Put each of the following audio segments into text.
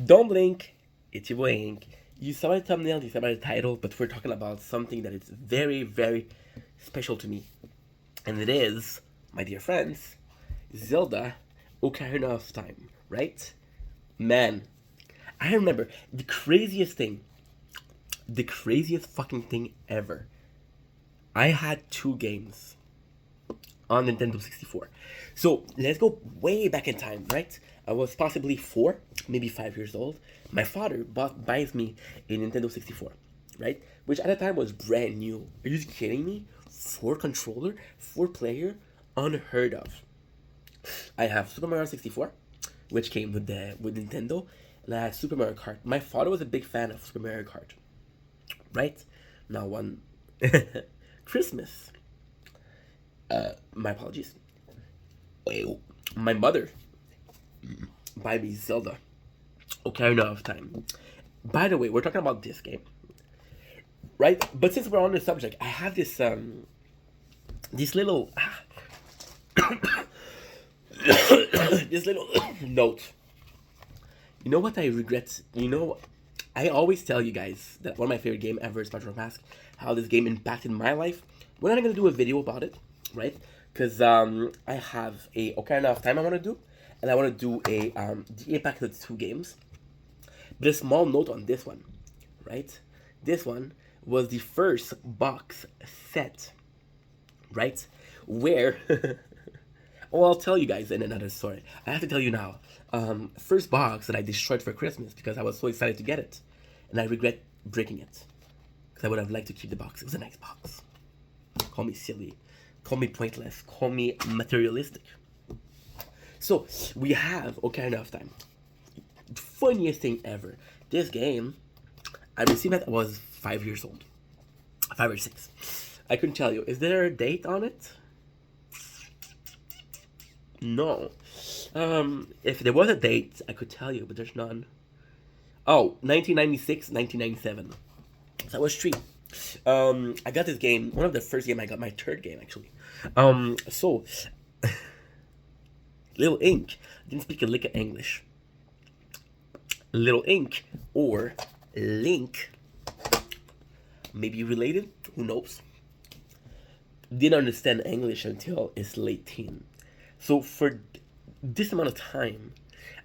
Don't blink, it's your boy Ink. You saw my thumbnail, you saw my title, but we're talking about something that is very, very special to me. And it is, my dear friends, Zelda Ocarina of Time, right? Man, I remember the craziest fucking thing ever. I had two games on Nintendo 64. So let's go way back in time, right? I was possibly 4, maybe 5 years old. My father buys me a Nintendo 64, right? Which at the time was brand new. Are you kidding me? 4 controller, 4 player, unheard of. I have Super Mario 64, which came with Nintendo, and I had Super Mario Kart. My father was a big fan of Super Mario Kart, right? Now one Christmas, my apologies. My mother buy me Zelda Ocarina of Time. By the way, we're talking about this game, right? But since we're on the subject, I have this little this little note. You know what I regret? I always tell you guys that one of my favorite game ever is Majora's Mask. How this game impacted my life. We're not gonna do a video about it, right? Because I have a Ocarina of Time I want to do, and I want to do the impact of the two games. But a small note on this one, right? This one was the first box set, right? Where oh, I'll tell you guys in another story. I have to tell you now. First box that I destroyed for Christmas because I was so excited to get it, and I regret breaking it because I would have liked to keep the box. It was a nice box. Call me silly, call me pointless, call me materialistic. So we have Ocarina of Time. Funniest thing ever. This game, I received it. I was 5 years old, 5 or 6. I couldn't tell you. Is there a date on it? No. If there was a date, I could tell you, but there's none. Oh, 1996, 1997. So I was 3. I got this game, one of the first game I got, my third game actually. So Little Ink didn't speak a lick of English. Little Ink or Link, maybe related, who knows? Didn't understand English until his late teen. So for this amount of time,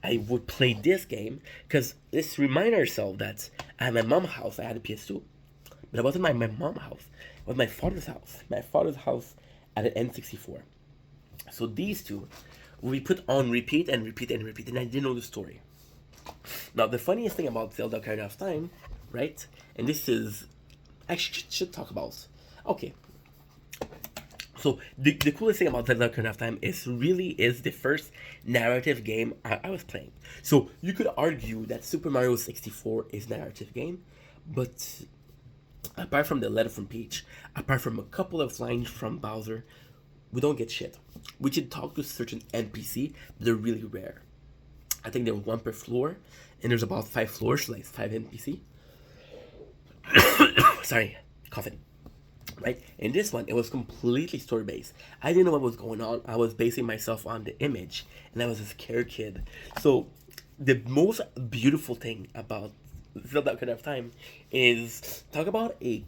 I would play this game because let's remind ourselves that at my mom's house I had a PS2, but it wasn't my mom's house. It was my father's house. My father's house at an N64. So these two, we put on repeat and repeat and repeat, and I didn't know the story. Now the funniest thing about Zelda Ocarina of Time, right? And this is actually should talk about. Okay, so the coolest thing about Zelda Ocarina of Time is the first narrative game I was playing. So you could argue that Super Mario 64 is a narrative game, but apart from the letter from Peach, apart from a couple of lines from Bowser, we don't get shit. We should talk to certain NPC, but they're really rare. I think there were 1 per floor, and there's about 5 floors, so like 5 NPC. Sorry, coughing. Right? In this one, it was completely story based. I didn't know what was going on. I was basing myself on the image, and I was a scared kid. So, the most beautiful thing about Zelda Ocarina of Time is talk about a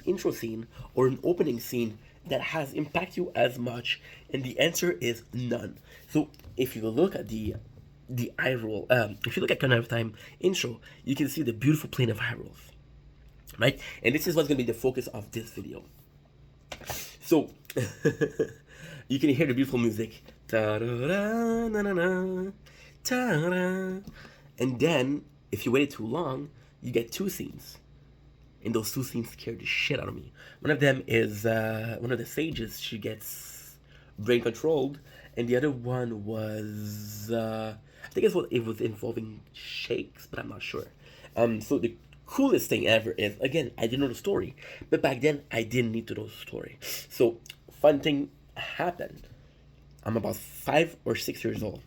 intro scene or an opening scene that has impacted you as much, and the answer is none. So, if you look at the Hyrule, if you look at Ocarina of Time intro, you can see the beautiful plain of Hyrule, right? And this is what's going to be the focus of this video. So you can hear the beautiful music, and then if you waited too long, you get 2 scenes, and those 2 scenes scared the shit out of me. One of them is one of the sages, she gets brain controlled, and the other one was I think it was involving shakes, but I'm not sure. So the coolest thing ever is, again, I didn't know the story, but back then I didn't need to know the story. So fun thing happened. I'm about 5 or 6 years old.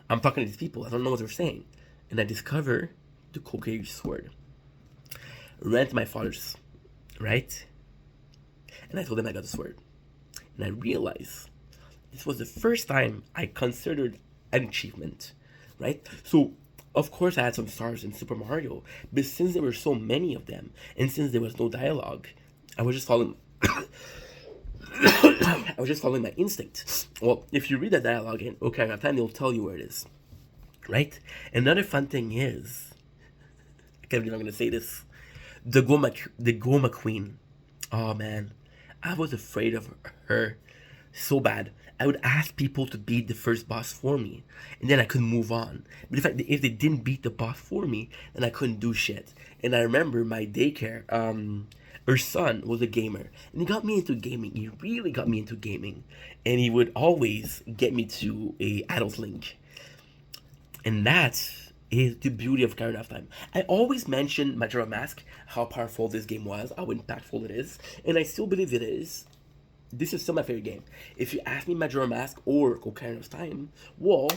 I'm talking to these people. I don't know what they're saying, and I discover the Kokiri sword. Ran to my father's, right? And I told him I got the sword, and I realized this was the first time I considered an achievement, right? So Of course, I had some stars in Super Mario, but since there were so many of them, and since there was no dialogue, I was just following. I was just following my instinct. Well, if you read the dialogue in Ocarina of Time, they'll tell you where it is, right? Another fun thing is, I can't believe I'm gonna say this, the Goma Queen. Oh man, I was afraid of her so bad. I would ask people to beat the first boss for me, and then I could move on. But if they didn't beat the boss for me, then I couldn't do shit. And I remember my daycare, her son was a gamer, and he got me into gaming. He really got me into gaming, and he would always get me to a adult Link, and that is the beauty of Ocarina of Time. I always mention Majora Mask, how powerful this game was, how impactful it is, and I still believe it is. This is still my favorite game. If you ask me Majora Mask or Ocarina of Time, well,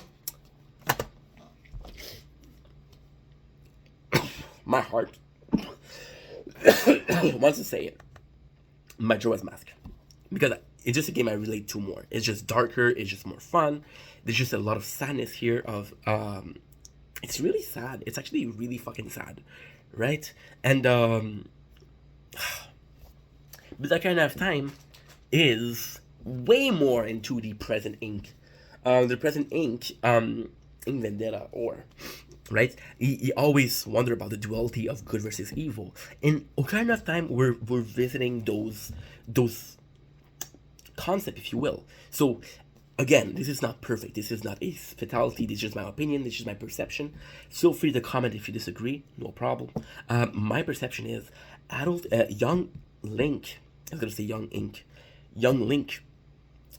my heart wants to say it. Majora's Mask. Because it's just a game I relate to more. It's just darker, it's just more fun. There's just a lot of sadness here of it's really sad. It's actually really fucking sad. Right? And but Ocarina of Time is way more into the present ink. The present ink, in Vendetta, or right? You always wonder about the duality of good versus evil. In Ocarina of Time, we're visiting those concept, if you will. So again, this is not perfect. This is not a fatality. This is just my opinion. This is my perception. Feel free to comment if you disagree. No problem. My perception is young Link. I was gonna say young Ink. Young Link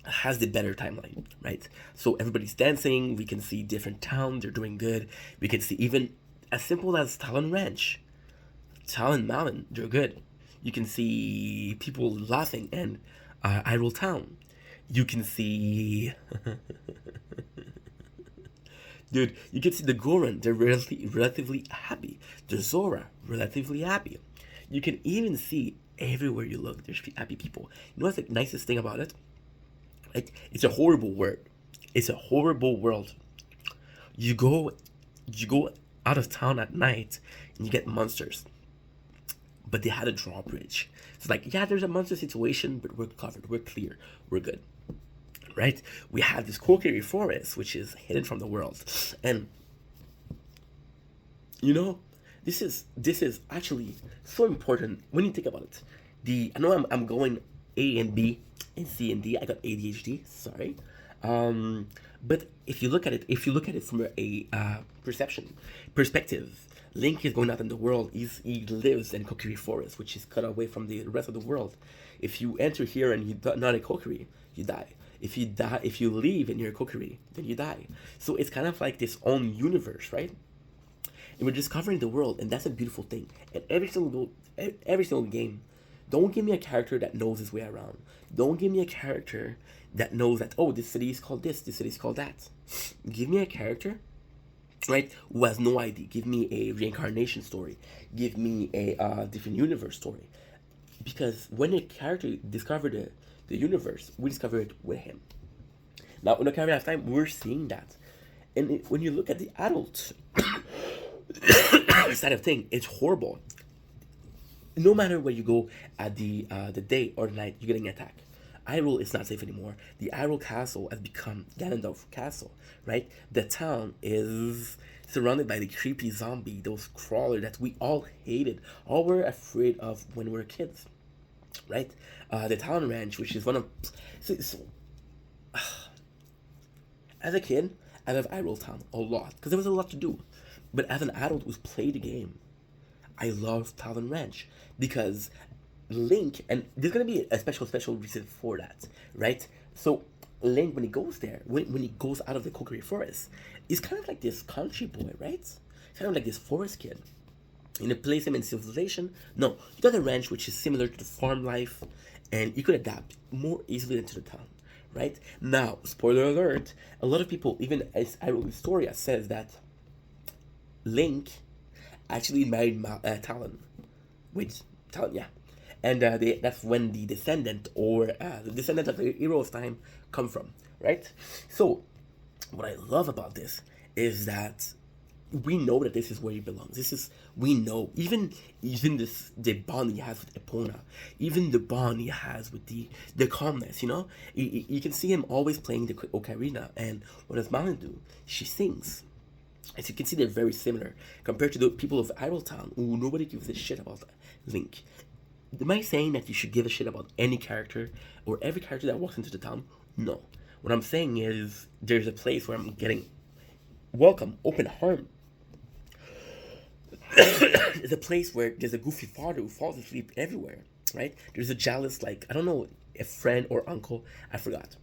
has the better timeline, right? So everybody's dancing. We can see different towns. They're doing good. We can see even as simple as Talon Ranch, Talon Mountain. They're good. You can see people laughing and Hyrule Town. You can see, dude. You can see the Goron. They're relatively happy. The Zora relatively happy. You can even see everywhere you look, there's happy people. You know what's the nicest thing about it? It's a horrible word. It's a horrible world. You go out of town at night and you get monsters. But they had a drawbridge. It's like, yeah, there's a monster situation, but we're covered. We're clear. We're good. Right? We have this Kokiri forest, which is hidden from the world. And you know, this is actually so important when you think about it. I know I'm going A and B and C and D. I got ADHD. Sorry. But if you look at it from a perspective, Link is going out in the world. He lives in Kokiri Forest, which is cut away from the rest of the world. If you enter here and you're not a Kokiri, you die. If you leave and you're a Kokiri, then you die. So it's kind of like this own universe, right? And we're discovering the world, and that's a beautiful thing. And every single game, don't give me a character that knows his way around. Don't give me a character that knows that, oh, this city is called this city is called that. Give me a character, right, who has no idea. Give me a reincarnation story. Give me a different universe story. Because when a character discovered the universe, we discover it with him. Now, in Ocarina of Time, we're seeing that. And when you look at the adult side of thing, it's horrible. No matter where you go at the day or the night, you're getting attacked. Hyrule is not safe anymore. The Hyrule Castle has become Ganondorf Castle, right? The town is surrounded by the creepy zombie, those crawlers that we all hated, all were afraid of when we were kids, right? The Talon Ranch, which is one of... as a kid, I love Hyrule Town a lot, because there was a lot to do. But as an adult who's played the game, I love Talon Ranch, because Link, and there's gonna be a special reason for that, right? So Link, when he goes there, when he goes out of the Kokiri Forest, he's kind of like this country boy, right? Kind of like this forest kid. You know, place him in civilization. No, you got a ranch which is similar to the farm life, and you could adapt more easily into the town, right? Now, spoiler alert, a lot of people, even as Hyrule Historia says that Link actually married Talon. Wait, Talon, yeah. And that's when the descendant or the descendant of the hero of time come from, right? So, what I love about this is that we know that this is where he belongs. We know, even this, the bond he has with Epona, even the bond he has with the calmness. You can see him always playing the ocarina, and what does Malin do? She sings. As you can see, they're very similar compared to the people of Idle Town, who nobody gives a shit about Link. Am I saying that you should give a shit about any character or every character that walks into the town? No. What I'm saying is there's a place where I'm getting welcome, open arm. There's a place where there's a goofy father who falls asleep everywhere, right? There's a jealous, like, I don't know, a friend or uncle, I forgot.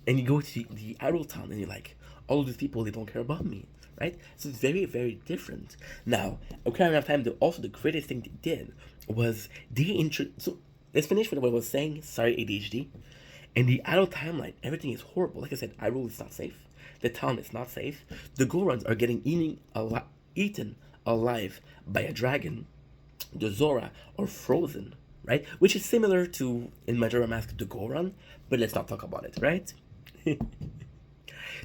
And you go to the Idle Town and you're like, all of these people, they don't care about me, right? So it's very, very different. Now, Ocarina of Time, also the greatest thing they did was so let's finish with what I was saying. Sorry, ADHD. In the Idle timeline, everything is horrible. Like I said, Hyrule is not safe. The town is not safe. The Gorons are getting eaten alive by a dragon. The Zora are frozen, right? Which is similar to in Majora Mask the Goron, but let's not talk about it, right?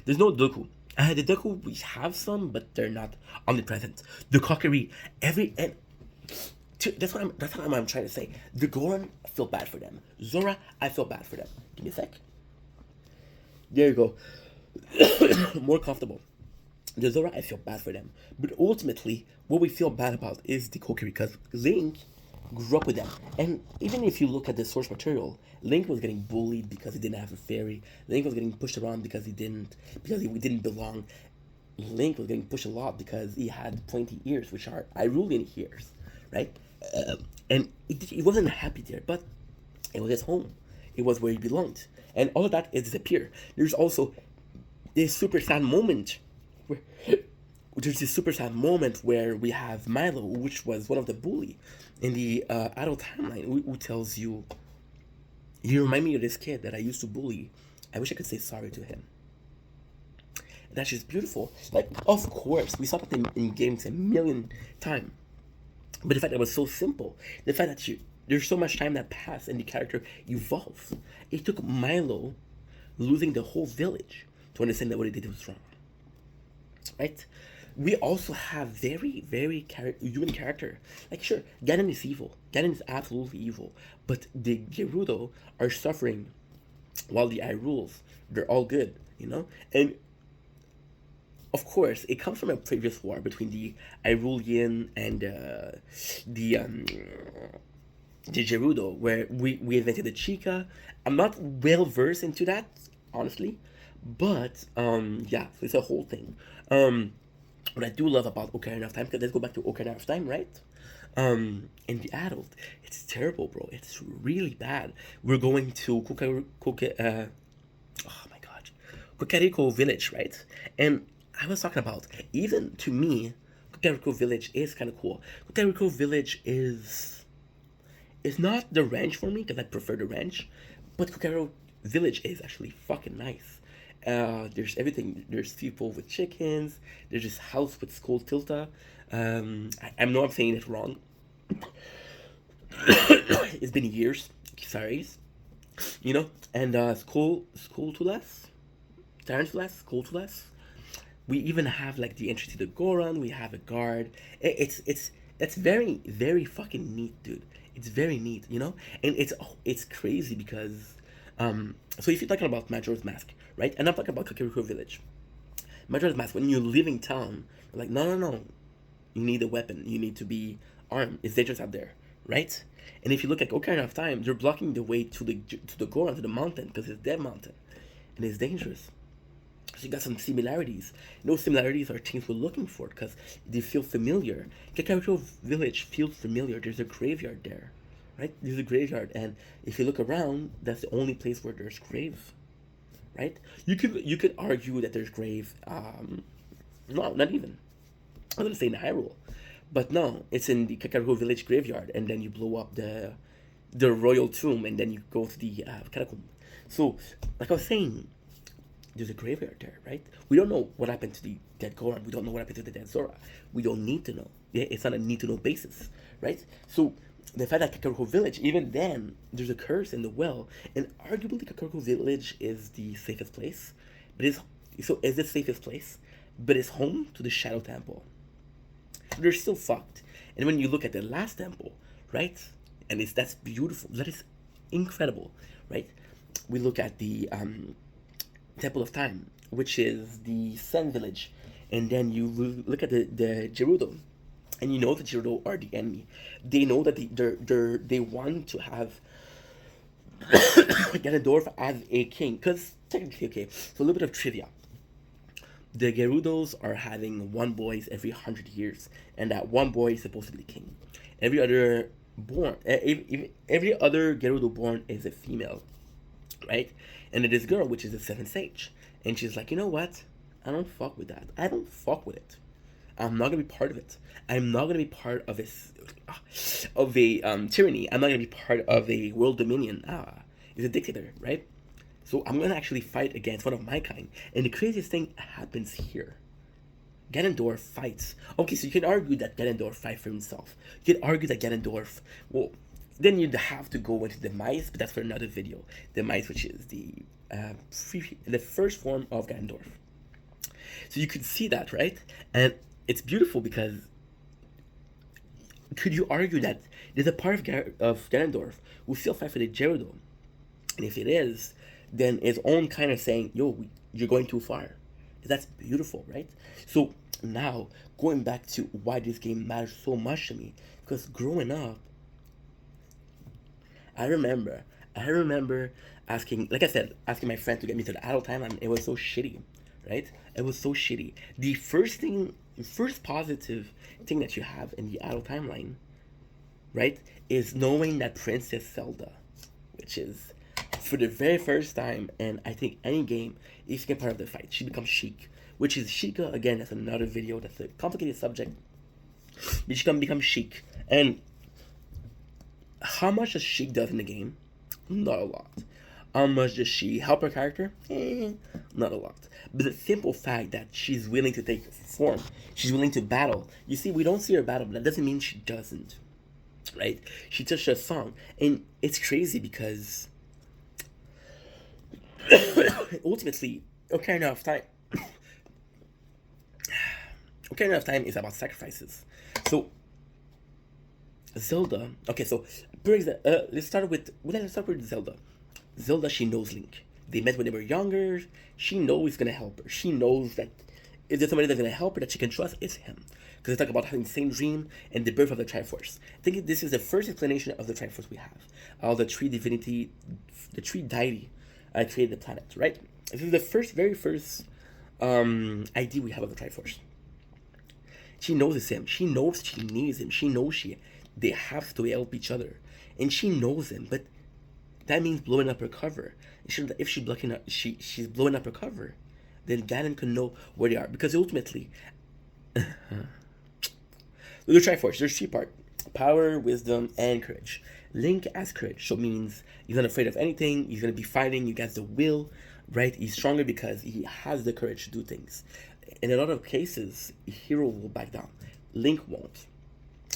There's no Deku. The Deku, we have some, but they're not omnipresent. The Kokiri, that's what I'm trying to say. The Goron, I feel bad for them. Zora, I feel bad for them. Give me a sec. There you go. More comfortable. The Zora, I feel bad for them. But ultimately, what we feel bad about is the Kokiri, because Link grew up with them. And even if you look at the source material, Link was getting bullied because he didn't have a fairy. Link was getting pushed around because he didn't belong. Link was getting pushed a lot because he had pointy ears, which are Hyrulean ears, right? And he wasn't happy there, but it was his home. It was where he belonged. And all of that is disappear. There's also this super sad moment where we have Milo, which was one of the bully in the adult timeline, who tells you, "You remind me of this kid that I used to bully. I wish I could say sorry to him." And that's just beautiful. Like, of course, we saw that in games a million times. But the fact that it was so simple, the fact that there's so much time that passed and the character evolves. It took Milo losing the whole village to understand that what he did was wrong. Right? We also have very, very human character. Like, sure, Ganon is evil. Ganon is absolutely evil. But the Gerudo are suffering while the Hyrules, they're all good, And of course, it comes from a previous war between the Hyrulean and the Gerudo, where we invented the Chica. I'm not well versed into that, honestly, but yeah, so it's a whole thing. What I do love about Ocarina of Time, because let's go back to Ocarina of Time, right? In the adult, it's terrible, bro. It's really bad. We're going to Kokariko Village, right? And I was talking about, even to me, Kokariko Village is kind of cool. Kokariko Village is not the ranch for me, because I prefer the ranch, but Kokariko Village is actually fucking nice. There's everything. There's people with chickens. There's this house with Skull Tilta. I know I'm saying it wrong. It's been years. Sorry. And Skull Tulas? Tarantulas? Skull Tulas? We even have like the entry to the Goron. We have a guard. It's very, very fucking neat, dude. It's very neat, And it's crazy because so if you're talking about Majora's Mask, right? And I'm talking about Kakariko Village. Majora's Mask, when you're leaving town, you're like, no. You need a weapon. You need to be armed. It's dangerous out there, right? And if you look at Ocarina of Time, they're blocking the way to the Goron, to the mountain, because it's their mountain. And it's dangerous. So you got some similarities. And those similarities are things we're looking for, because they feel familiar. Kakariko Village feels familiar. There's a graveyard there. Right? There's a graveyard, and if you look around, that's the only place where there's grave, right? You could argue that there's grave. No, not even. I'm gonna say in Hyrule, but no, it's in the Kakariko Village graveyard, and then you blow up the royal tomb, and then you go to the catacomb. So, like I was saying, there's a graveyard there, right? We don't know what happened to the dead Goron. We don't know what happened to the dead Zora. We don't need to know. Yeah, it's not a need to know basis, right? So the fact that Kakariko Village, even then, there's a curse in the well, and arguably Kakariko Village is the safest place. But is it safest place? but it's home to the Shadow Temple. They're still fucked. And when you look at the last temple, right, and that's beautiful. That is incredible, right? We look at the Temple of Time, which is the Sun Village, and then you look at the Gerudo, and you know the Gerudo are the enemy. They know that they want to have Ganondorf as a king, because technically, okay. So a little bit of trivia. The Gerudos are having one boys every 100 years, and that one boy is supposed to be the king. Every other every other Gerudo born is a female, right? And it is girl, which is the seventh sage, and she's like, you know what? I don't fuck with that. I don't fuck with it. I'm not gonna be part of it. I'm not gonna be part of a tyranny. I'm not gonna be part of a world dominion. It's a dictator, right? So I'm gonna actually fight against one of my kind. And the craziest thing happens here. Ganondorf fights. Okay, so you can argue that Ganondorf fights for himself. You can argue that Ganondorf, well, then you'd have to go into the mice, but that's for another video. The mice, which is the first form of Ganondorf. So you could see that, right? And it's beautiful because could you argue that there's a part of Ganondorf who still fight for the Gerudo? And if it is, then its own kind of saying, yo, you're going too far. That's beautiful, right? So now, going back to why this game matters so much to me, because growing up, I remember asking, like I said, asking my friend to get me to the adult timeline. It was so shitty, right? It was so shitty. The first positive thing that you have in the adult timeline, right, is knowing that Princess Zelda, which is for the very first time, and I think any game, is get part of the fight. She becomes Sheik, which is Sheikah. Again, that's another video. That's a complicated subject. But she can become Sheik, and how much does Sheik does in the game? Not a lot. How much does she help her character? Not a lot. But the simple fact that she's willing to take form, she's willing to battle. You see, we don't see her battle, but that doesn't mean she doesn't, right? She touched a song, and it's crazy because ultimately, Ocarina of Time. Ocarina of Time is about sacrifices. So Zelda. Okay, so let's start with Zelda. Zelda, she knows Link. They met when they were younger. She knows he's gonna help her. She knows that if there's somebody that's gonna help her that she can trust, it's him. Because they talk about having the same dream and the birth of the Triforce. I think this is the first explanation of the Triforce we have. The tree deity created the planet, right? This is the very first idea we have of the Triforce. She knows it's him. She knows she needs him. She knows they have to help each other, and she knows him. But that means blowing up her cover. If she's blowing up her cover, then Ganon can know where they are. Because ultimately, the Triforce, there's three parts: power, wisdom, and courage. Link has courage, so it means he's not afraid of anything. He's gonna be fighting. He has the will, right? He's stronger because he has the courage to do things. In a lot of cases, a hero will back down. Link won't.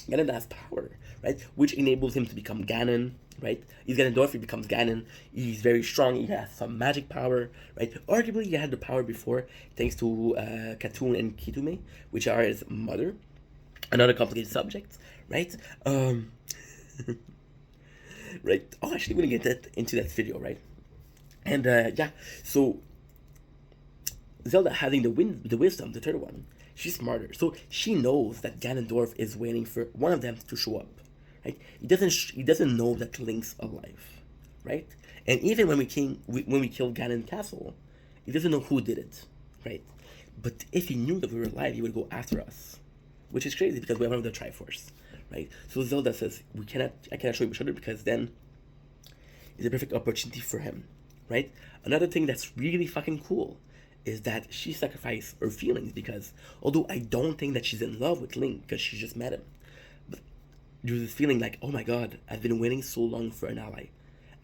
Ganon has power, right? Which enables him to become Ganon, right? He's Ganondorf, he becomes Ganon. He's very strong, he has some magic power, right? Arguably, he had the power before, thanks to Khatoon and Kitume, which are his mother. Another complicated subject, right? Right? Oh, actually, we're gonna get into that video, right? And yeah, so Zelda having the wisdom, the third one, she's smarter, so she knows that Ganondorf is waiting for one of them to show up, right? He doesn't know that Link's alive, right? And even when we killed Ganon Castle, he doesn't know who did it, right? But if he knew that we were alive, he would go after us, which is crazy because we have the Triforce, right? So Zelda says I cannot show you each other because then it's a perfect opportunity for him, right? Another thing that's really fucking cool is that she sacrificed her feelings because although I don't think that she's in love with Link because she just met him, but there's this feeling like, oh my god, I've been waiting so long for an ally.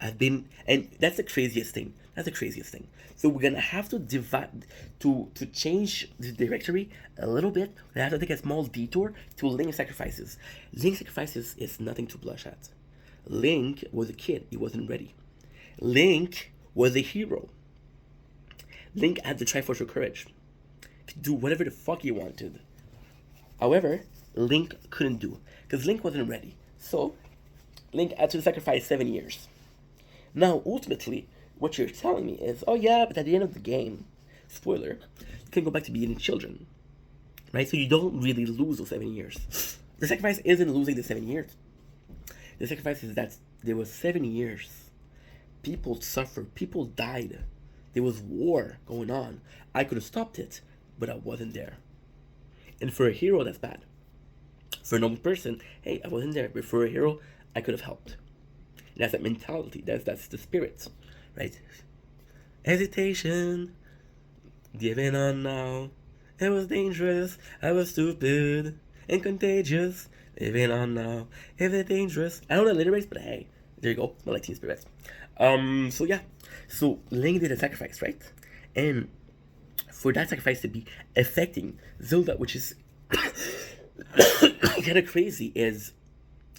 And that's the craziest thing. That's the craziest thing. So we're gonna have to divide to change the directory a little bit. We have to take a small detour to Link sacrifices. Link sacrifices is nothing to blush at. Link was a kid, he wasn't ready. Link was a hero. Link had the Triforce of Courage. could do whatever the fuck he wanted. However, Link couldn't do, because Link wasn't ready. So, Link had to sacrifice 7 years. Now, ultimately, what you're telling me is, oh yeah, but at the end of the game, spoiler, you can go back to being children. Right? So you don't really lose those 7 years. The sacrifice isn't losing the 7 years. The sacrifice is that there was 7 years. People suffered. People died. There was war going on. I could have stopped it, but I wasn't there. And for a hero, that's bad. For a normal person, hey, I wasn't there. But for a hero, I could have helped. And that's that mentality. That's the spirit, right? Hesitation, giving on now. It was dangerous. I was stupid and contagious. Living on now. If it's dangerous. I don't know the lyrics, but hey, there you go. Smell like Teen Spirits. So yeah. So Link did a sacrifice, right? And for that sacrifice to be affecting Zelda, which is kind of crazy, is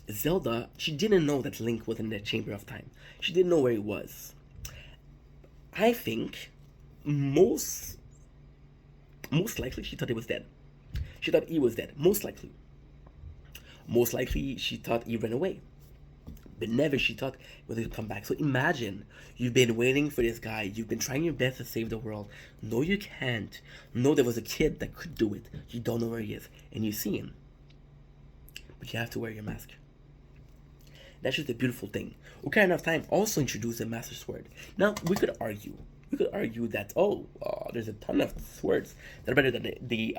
Zelda, she didn't know that Link was in the Chamber of Time. She didn't know where he was. I think most likely she thought he was dead. She thought he was dead. Most likely. Most likely she thought he ran away. But never she thought whether he'd come back. So imagine, you've been waiting for this guy. You've been trying your best to save the world. No, you can't. No, there was a kid that could do it. You don't know where he is. And you see him. But you have to wear your mask. That's just a beautiful thing. Ocarina of Time also introduced the Master Sword. Now, we could argue that, there's a ton of swords that are better than the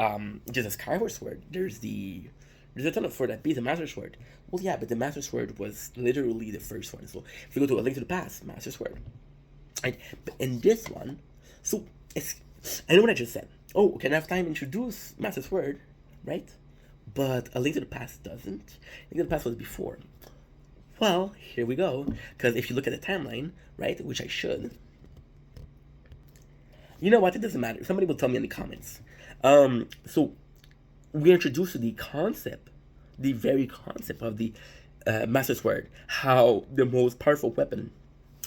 just a Skyward Sword. There's a ton of swords that beat the Master Sword. Well, yeah, but the Master Sword was literally the first one. So if you go to A Link to the Past, Master Sword. Right? But in this one, so I know what I just said. Oh, Ocarina of Time introduced Master Sword, right? But A Link to the Past doesn't. A Link to the Past was before. Well, here we go. Because if you look at the timeline, right, which I should. You know what? It doesn't matter. Somebody will tell me in the comments. So we introduced to the concept, the very concept of the Master Sword, how the most powerful weapon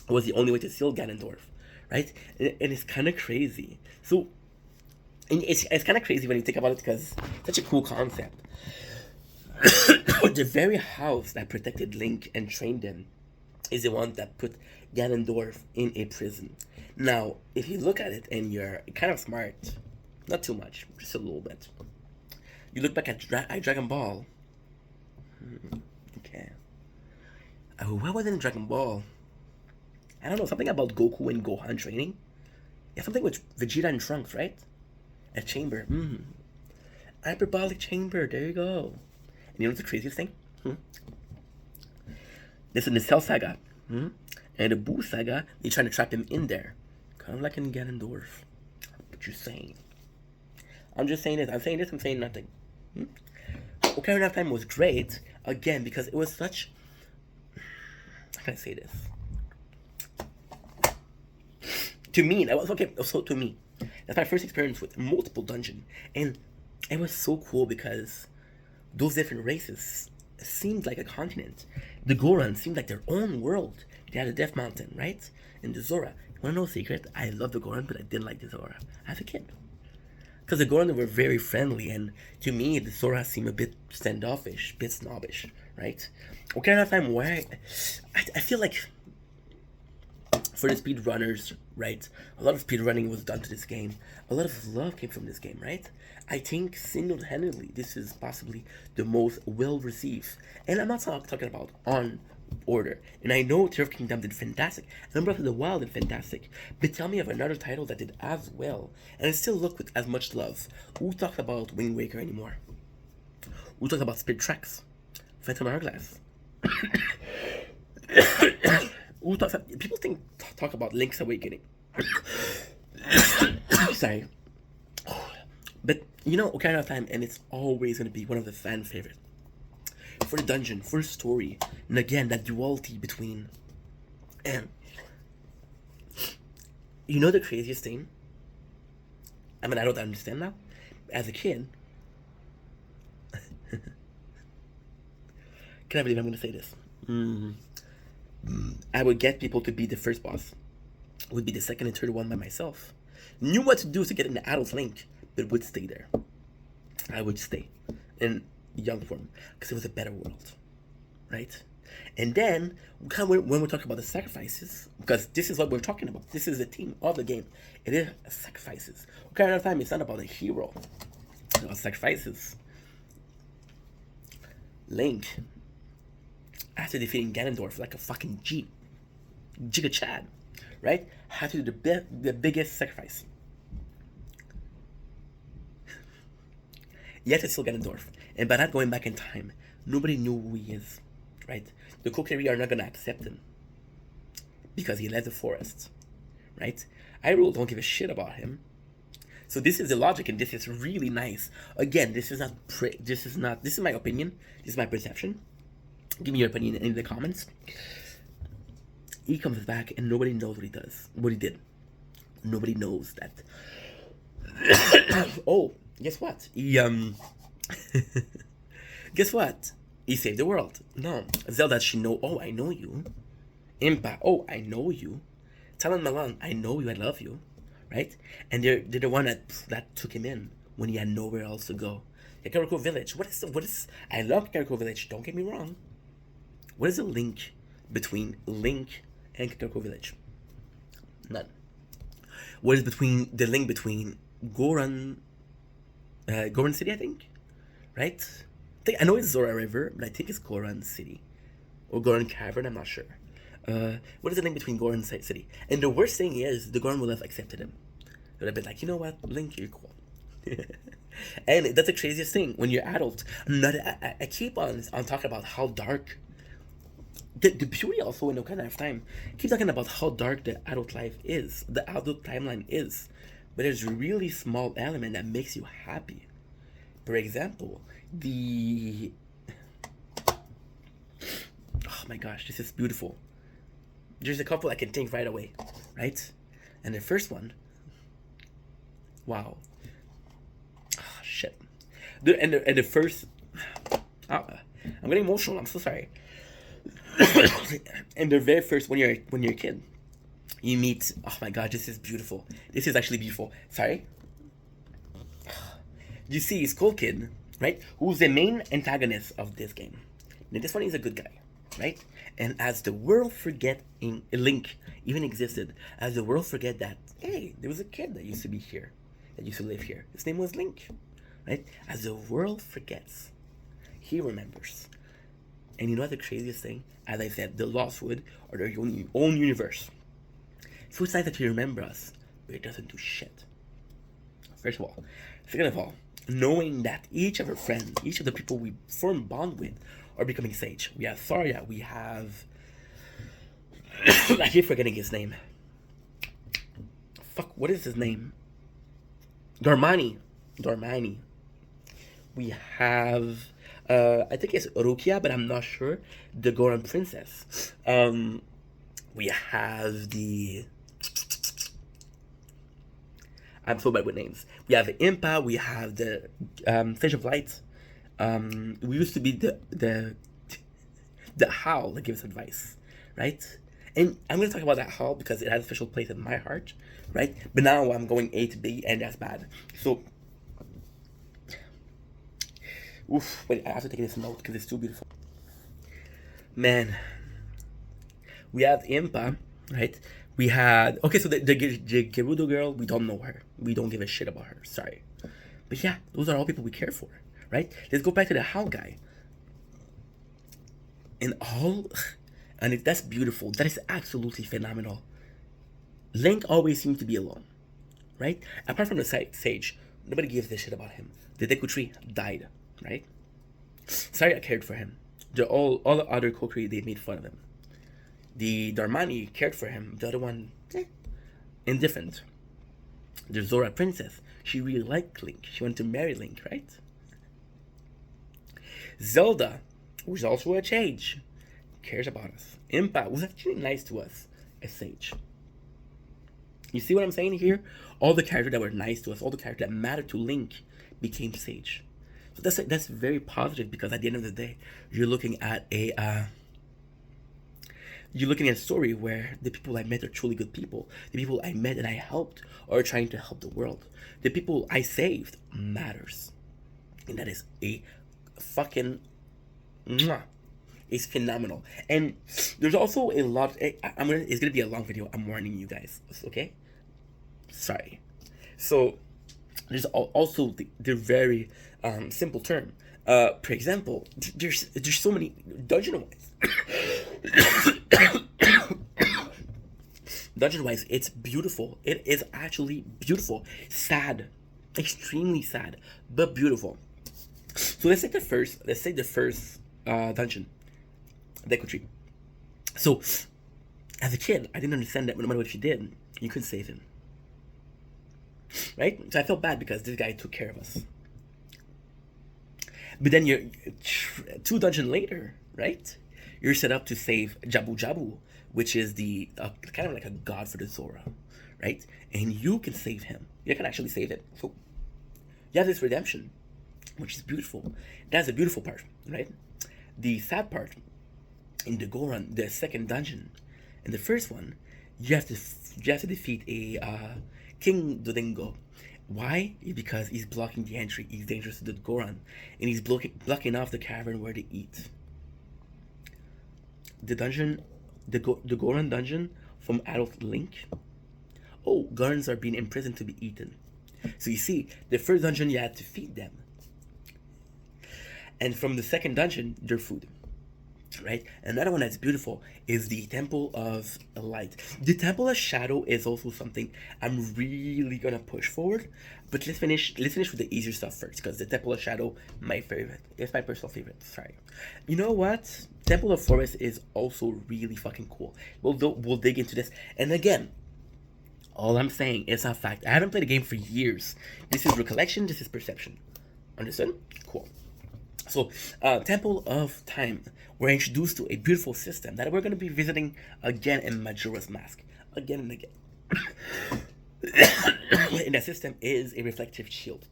was the only way to seal Ganondorf, right? And it's kind of crazy. So, and it's kind of crazy when you think about it because it's such a cool concept. The very house that protected Link and trained him is the one that put Ganondorf in a prison. Now, if you look at it and you're kind of smart, not too much, just a little bit. You look back at Dragon Ball. Okay. What was in Dragon Ball? I don't know, something about Goku and Gohan training? Yeah, something with Vegeta and Trunks, right? A chamber. Hyperbolic chamber, there you go. And you know what's the craziest thing? This is the Cell Saga. And the Boo Saga, they're trying to trap him in there. Kind of like in Ganondorf. What you saying? I'm just saying this. I'm saying this, I'm saying nothing. Ocarina of Time was great, again, because it was such... How can I say this? To me, that was okay. So to me, that's my first experience with multiple dungeons, and it was so cool because those different races seemed like a continent. The Goron seemed like their own world. They had a Death Mountain, right? And the Zora. You wanna know a secret? I love the Goron, but I didn't like the Zora as a kid. Because the Goron were very friendly, and to me, the Zora seemed a bit standoffish, a bit snobbish, right? Ocarina of Time, where I feel like for the speedrunners, right, a lot of speedrunning was done to this game. A lot of love came from this game, right? I think single-handedly, this is possibly the most well-received. And I'm not talking about on order. And I know Tears of the Kingdom did fantastic, and Breath of the Wild did fantastic. But tell me of another title that did as well, and still look with as much love. Who talks about Wind Waker anymore? Who talks about Speed Tracks? Phantom Hourglass? Who talks? People talk about Link's Awakening. Sorry. But you know, Ocarina of Time, and it's always going to be one of the fan favorites. For the dungeon, for the story, and again, that duality between... And you know the craziest thing? I mean, I don't understand now. As a kid... Can I believe I'm going to say this? I would get people to be the first boss. Would be the second and third one by myself. Knew what to do to get in the adult Link, but would stay there. I would stay in young form because it was a better world, right? And then when we're talking about the sacrifices, because this is what we're talking about. This is the theme of the game. It is sacrifices. Ocarina of Time, it's not about a hero. It's about sacrifices. Link, after defeating Ganondorf like a fucking Giga Chad, right? Had to do the biggest sacrifice. Yet it's still Ganondorf. And by not going back in time, nobody knew who he is, right? The Kokiri are not gonna accept him because he left the forest, right? Hyrule don't give a shit about him. So this is the logic, and this is really nice. Again, this is my opinion. This is my perception. Give me your opinion in the comments. He comes back and nobody knows what he did. Nobody knows that. Oh, guess what? Guess what? He saved the world. No. Zelda, she know, oh, I know you. Impa, oh, I know you. Talon Malon, I know you, I love you. Right? And they're the one that took him in when he had nowhere else to go. Kakariko Village. What is I love Kakariko Village, don't get me wrong. What is the link between Link and Kakariko Village? None. What is the link between Goron City, I think? Right? I know it's Zora River, but I think it's Goron City. Or Goron Cavern, I'm not sure. What is the link between Goron City? And the worst thing is, the Goron will have accepted him. They would have been like, you know what, Link, you're cool. And that's the craziest thing, when you're adult. I keep on talking about how dark, the beauty also in Ocarina of Time, keep talking about how dark the adult life is, the adult timeline is. But there's a really small element that makes you happy. For example, oh my gosh, this is beautiful. There's a couple I can think right away, right? And the first one, wow. Oh, shit. And the first, I'm getting emotional, I'm so sorry. And the very first, when you're a kid, you meet, oh my god, this is beautiful. This is actually beautiful. Sorry. You see Skull Kid, right? Who's the main antagonist of this game. Now this one is a good guy, right? And as the world Link even existed, as the world forget that, hey, there was a kid that used to be here, that used to live here. His name was Link, right? As the world forgets, he remembers. And you know what the craziest thing? As I said, the Lost Wood are their own universe. So it's nice that you remember us, but it doesn't do shit. First of all. Second of all, knowing that each of our friends, each of the people we form bond with, are becoming sage. We have Tharia, we have... I keep forgetting his name. Fuck, what is his name? Dormani. We have... I think it's Rukia, but I'm not sure. The Goron Princess. We have the... I'm so bad with names. We have the Impa, we have the Fish of Light. We used to be the Howl that gives advice, right? And I'm going to talk about that Howl because it has a special place in my heart, right? But now I'm going A to B, and that's bad. So, oof, wait, I have to take this note because it's too beautiful. Man, we have Impa, right? We had, okay, so the Gerudo girl, we don't know her. We don't give a shit about her, sorry. But yeah, those are all people we care for, right? Let's go back to the Howl guy. And that's beautiful. That is absolutely phenomenal. Link always seems to be alone, right? Apart from the sage, nobody gives a shit about him. The Deku Tree died, right? Sorry, I cared for him. All the other Kokiri, they made fun of him. The Darmani cared for him. The other one, indifferent. The Zora Princess, she really liked Link. She wanted to marry Link, right? Zelda, who's also a sage, cares about us. Impa was actually nice to us, a sage. You see what I'm saying here? All the characters that were nice to us, all the characters that mattered to Link, became sage. So that's very positive because at the end of the day, you're looking at a You're looking at a story where the people I met are truly good people. The people I met and I helped are trying to help the world. The people I saved matters. And that is a fucking mwah. It's phenomenal. And there's also a lot. It's gonna be a long video. I'm warning you guys. Okay. Sorry. So there's also the very simple term. For example, there's so many dungeon wise. Dungeon wise, it's beautiful. It is actually beautiful. Sad, extremely sad, but beautiful. So let's say the first. Dungeon, Deku Tree. So as a kid, I didn't understand that no matter what you did, you couldn't save him. Right? So I felt bad because this guy took care of us. But then you're 2 dungeons later, right? You're set up to save Jabu Jabu, which is the kind of like a god for the Zora, right? And you can save him. You can actually save him. So you have this redemption, which is beautiful. That's the beautiful part, right? The sad part in the Goron, the second dungeon, in the first one, you have to defeat a King Dodingo. Why? Because he's blocking the entry. He's dangerous to the Goron, and he's blocking off the cavern where they eat. The dungeon, the Goron dungeon from Adult Link. Oh, Gorons are being imprisoned to be eaten. So you see, the first dungeon you had to feed them, and from the second dungeon, their food. Right? Another one that's beautiful is the Temple of Light. The Temple of Shadow is also something I'm really gonna push forward. But let's finish with the easier stuff first, because the Temple of Shadow, my favorite. It's my personal favorite. Sorry. You know what? Temple of Forest is also really fucking cool. We'll dig into this. And again, all I'm saying is a fact. I haven't played a game for years. This is recollection. This is perception. Understood? Cool. So, Temple of Time, we're introduced to a beautiful system that we're going to be visiting again in Majora's Mask. Again and again. And that system is a reflective shield.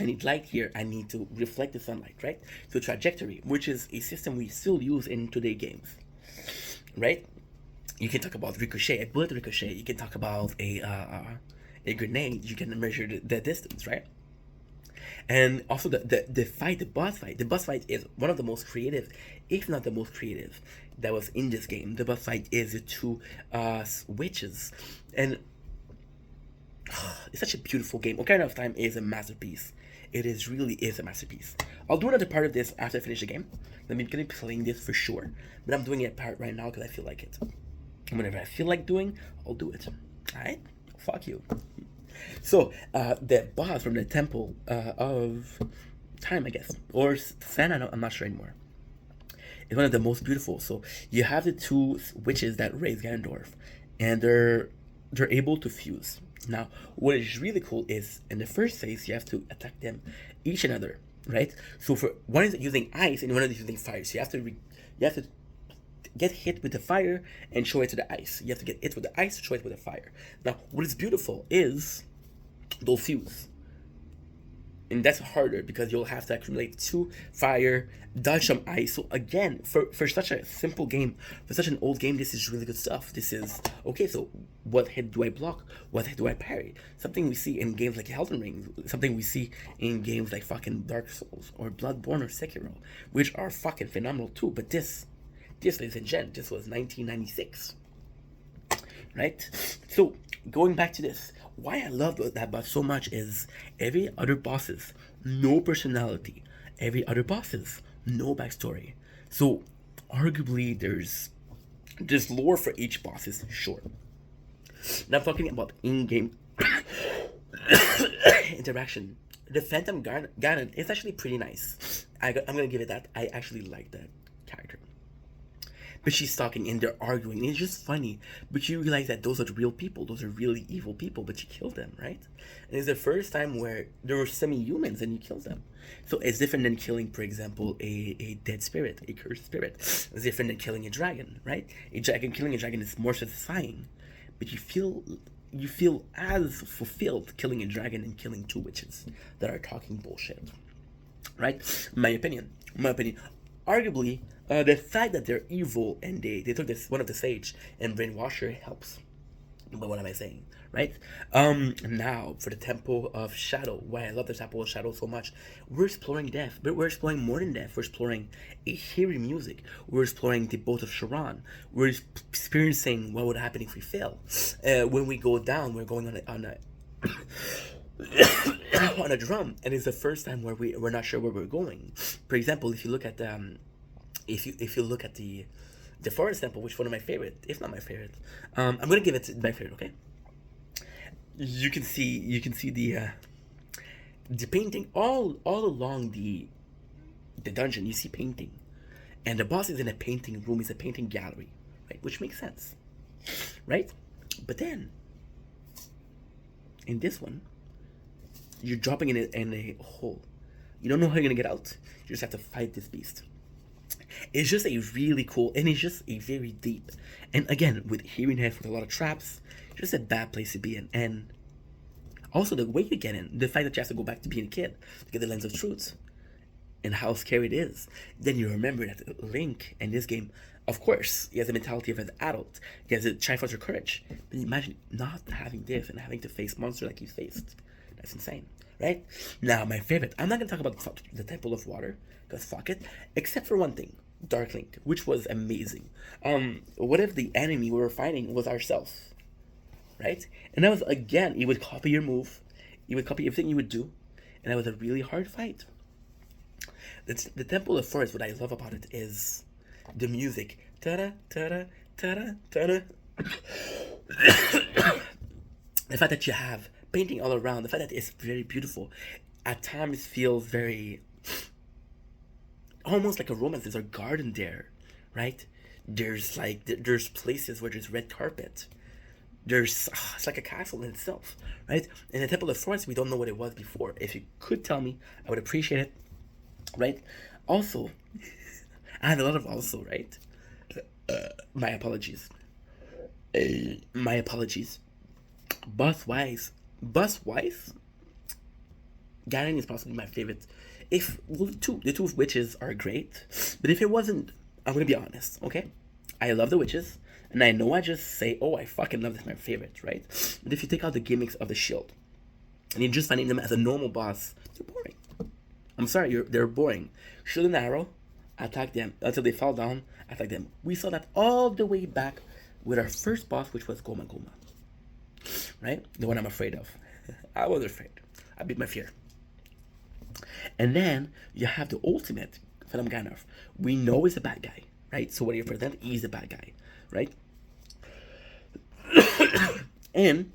I need light here, I need to reflect the sunlight, right? So trajectory, which is a system we still use in today's games, right? You can talk about ricochet, a bullet ricochet. You can talk about a grenade. You can measure the distance, right? And also the boss fight. The boss fight is one of the most creative, if not the most creative, that was in this game. The boss fight is the 2 witches. And it's such a beautiful game. Ocarina of Time is a masterpiece. It really is a masterpiece. I'll do another part of this after I finish the game. I'm going to be playing this for sure. But I'm doing it part right now because I feel like it. And whenever I feel like doing, I'll do it. Alright? Fuck you. So, the boss from the Temple of Time, I guess, or Sana, I'm not sure anymore, is one of the most beautiful. So, you have the 2 witches that raise Ganondorf, and they're able to fuse. Now, what is really cool is, in the first phase, you have to attack them, each another, right? So, for one is using ice, and one is using fire. So, you have to get hit with the fire and show it to the ice. You have to get hit with the ice, show it with the fire. Now, what is beautiful is they'll fuse. And that's harder because you'll have to accumulate 2 fire, dodge some ice. So again, for such a simple game, for such an old game, this is really good stuff. This is, okay, so what hit do I block? What hit do I parry? Something we see in games like Elden Ring, something we see in games like fucking Dark Souls or Bloodborne or Sekiro, which are fucking phenomenal too. But this ladies and gents, this was 1996. Right? So, going back to this, why I love that boss so much is every other bosses, no personality. Every other bosses, no backstory. So, arguably, there's lore for each bosses, sure. Now, I'm talking about in-game interaction. The Phantom Ganon is actually pretty nice. I'm gonna give it that. I actually like that character. But she's talking and they're arguing, and it's just funny. But you realize that those are the real people, those are really evil people, but you kill them, right? And it's the first time where there were semi-humans and you kill them. So it's different than killing, for example, a dead spirit, a cursed spirit. It's different than killing a dragon, right? Killing a dragon is more satisfying, but you feel as fulfilled killing a dragon and killing 2 witches that are talking bullshit, right? My opinion. Arguably, The fact that they're evil and they took this one of the sage and brainwash her helps. But what am I saying? Right? Now for the Temple of Shadow. Why I love the Temple of Shadow so much. We're exploring death, but we're exploring more than death. We're exploring a hearing music. We're exploring the boat of Sharon. We're experiencing what would happen if we fail. When we go down, we're going on a on a drum, and it's the first time where we're not sure where we're going. For example, if you look at if you look at the Forest Temple, which is one of my favorite, if not my favorite, I'm gonna give it my favorite. Okay, you can see the painting all along the dungeon. You see painting, and the boss is in a painting room. It's a painting gallery, right? Which makes sense, right? But then in this one, you're dropping in a hole. You don't know how you're gonna get out. You just have to fight this beast. It's just a really cool, and it's just a very deep, and again with hearing head with a lot of traps, just a bad place to be in. And also the way you get in, the fact that you have to go back to being a kid to get the lens of truth, and how scary it is. Then you remember that Link in this game, of course, he has the mentality of an adult. He has a Triforce of courage. But imagine not having this and having to face monsters like he's faced. That's insane, right? Now, my favorite. I'm not gonna talk about the Temple of Water, because fuck it. Except for one thing, Dark Link, which was amazing. What if the enemy we were fighting was ourselves, right? And that was, again, he would copy your move, he would copy everything you would do, and that was a really hard fight. The Temple of Forest, what I love about it is the music. Ta-da, ta-da, ta-da, ta-da. The fact that you have painting all around, the fact that it's very beautiful, at times feels very, almost like a romance. There's a garden there, right? There's places where there's red carpet. It's like a castle in itself, right? In the Temple of Forest, we don't know what it was before. If you could tell me, I would appreciate it, right? Also, I had a lot of also, right? My apologies. My apologies. Buswise, Ganon is possibly my favorite. The two witches are great, but if it wasn't, I'm gonna be honest, okay? I love the witches, and I know I just say, oh, I fucking love this, my favorite, right? But if you take out the gimmicks of the shield, and you're just finding them as a normal boss, they're boring. I'm sorry, they're boring. Shoot an arrow, attack them until they fall down, attack them. We saw that all the way back with our first boss, which was Goma Goma. Right? The one I'm afraid of. I was afraid. I beat my fear. And then you have the ultimate Phantom Ganondorf. We know he's a bad guy, right? So when you present, he's a bad guy, right? And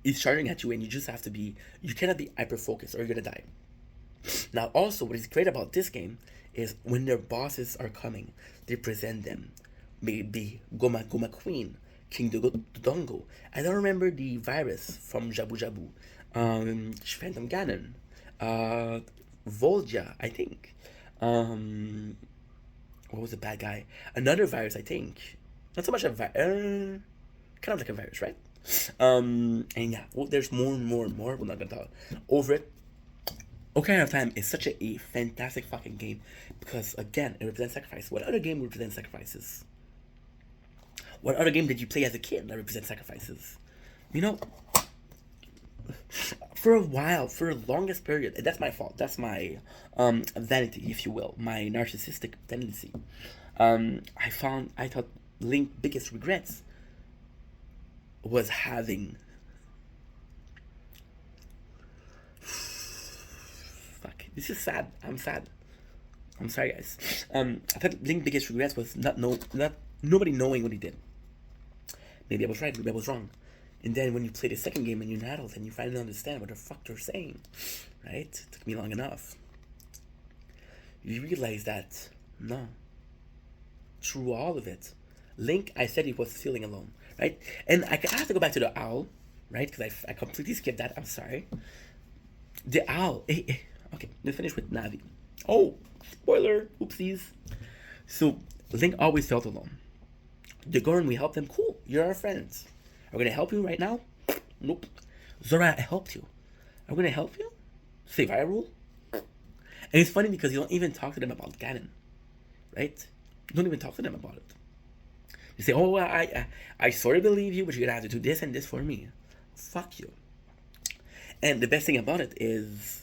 he's charging at you, and you just have to be, you cannot be hyper focused or you're gonna die. Now, also, what is great about this game is when their bosses are coming, they present them. Maybe Goma Goma Queen, King Dodongo. I don't remember the virus from Jabu Jabu. Phantom Ganon. Volja, I think. What was the bad guy? Another virus, I think. Not so much a virus. Kind of like a virus, right? And yeah, well, there's more and more and more. We're not gonna talk over it. Ocarina of Time is such a fantastic fucking game because, again, it represents sacrifice. What other game represents sacrifices? What other game did you play as a kid that represents sacrifices? You know, for a while, for the longest period, that's my fault. That's my vanity, if you will, my narcissistic tendency. I thought Link's biggest regrets was having. Fuck, this is sad. I'm sad. I'm sorry, guys. I thought Link's biggest regrets was not nobody knowing what he did. Maybe I was right, maybe I was wrong. And then when you play the second game and you're an adult and you finally understand what the fuck they're saying, right? It took me long enough. You realize that, no. Through all of it, Link, I said he was feeling alone, right? And I have to go back to the owl, right? Because I completely skipped that, I'm sorry. The owl, okay, let's finish with Navi. Oh, spoiler, oopsies. So, Link always felt alone. The Goron, we helped them, cool, you're our friends. Are we gonna help you right now? Nope. Zora, I helped you. Are we gonna help you? Save Hyrule? And it's funny because you don't even talk to them about Ganon, right? Don't even talk to them about it. You say, "Oh, I sort of believe you, but you're gonna have to do this and this for me." Fuck you. And the best thing about it is,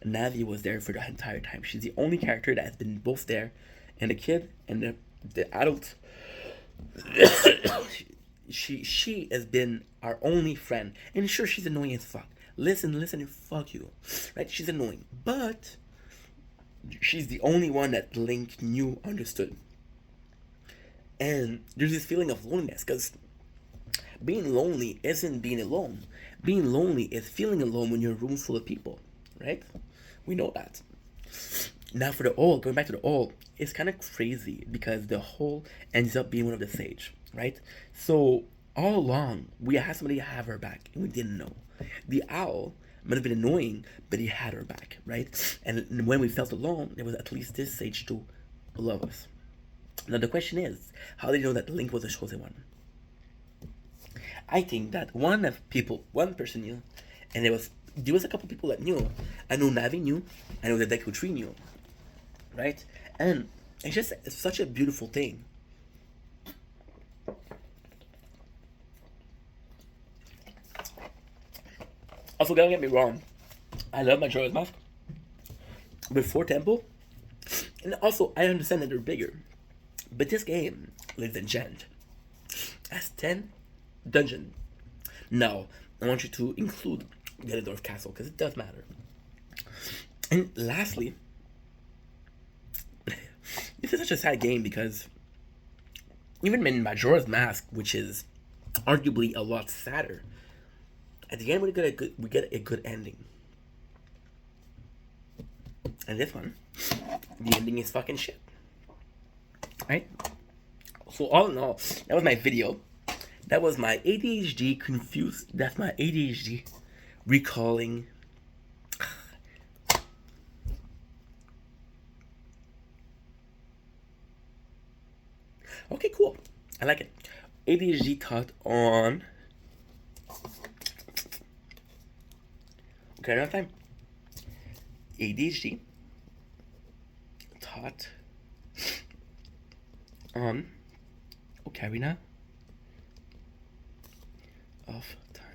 Navi was there for the entire time. She's the only character that has been both there, and the kid and the adult. she has been our only friend, and sure, she's annoying as fuck. Listen, and fuck you, right? She's annoying, but she's the only one that Link knew, understood. And there's this feeling of loneliness, because being lonely isn't being alone. Being lonely is feeling alone when you're in a room full of people, right? We know that. Now for the old, going back to the old, it's kind of crazy because the whole ends up being one of the sage, right? So all along we had somebody have her back and we didn't know. The owl might have been annoying, but he had her back, right? And when we felt alone, there was at least this sage to love us. Now the question is, how did you know that Link was the chosen one? I think that one person knew, and there was a couple people that knew. I know Navi knew, I know that Deku Tree knew, right? And it's just such a beautiful thing. Also, don't get me wrong, I love Majora's Mask, but 4 Temple, and also I understand that they're bigger, but this game, ladies and gent, has 10 dungeon. Now, I want you to include Ganondorf Castle because it does matter. And lastly, this is such a sad game because even in Majora's Mask, which is arguably a lot sadder, at the end we get a good ending. And this one, the ending is fucking shit. Right? So all in all, that was my video. That was my ADHD confused. That's my ADHD recalling. Okay, cool. I like it. ADHD taught on. Okay, another time. ADHD taught on ocarina of time.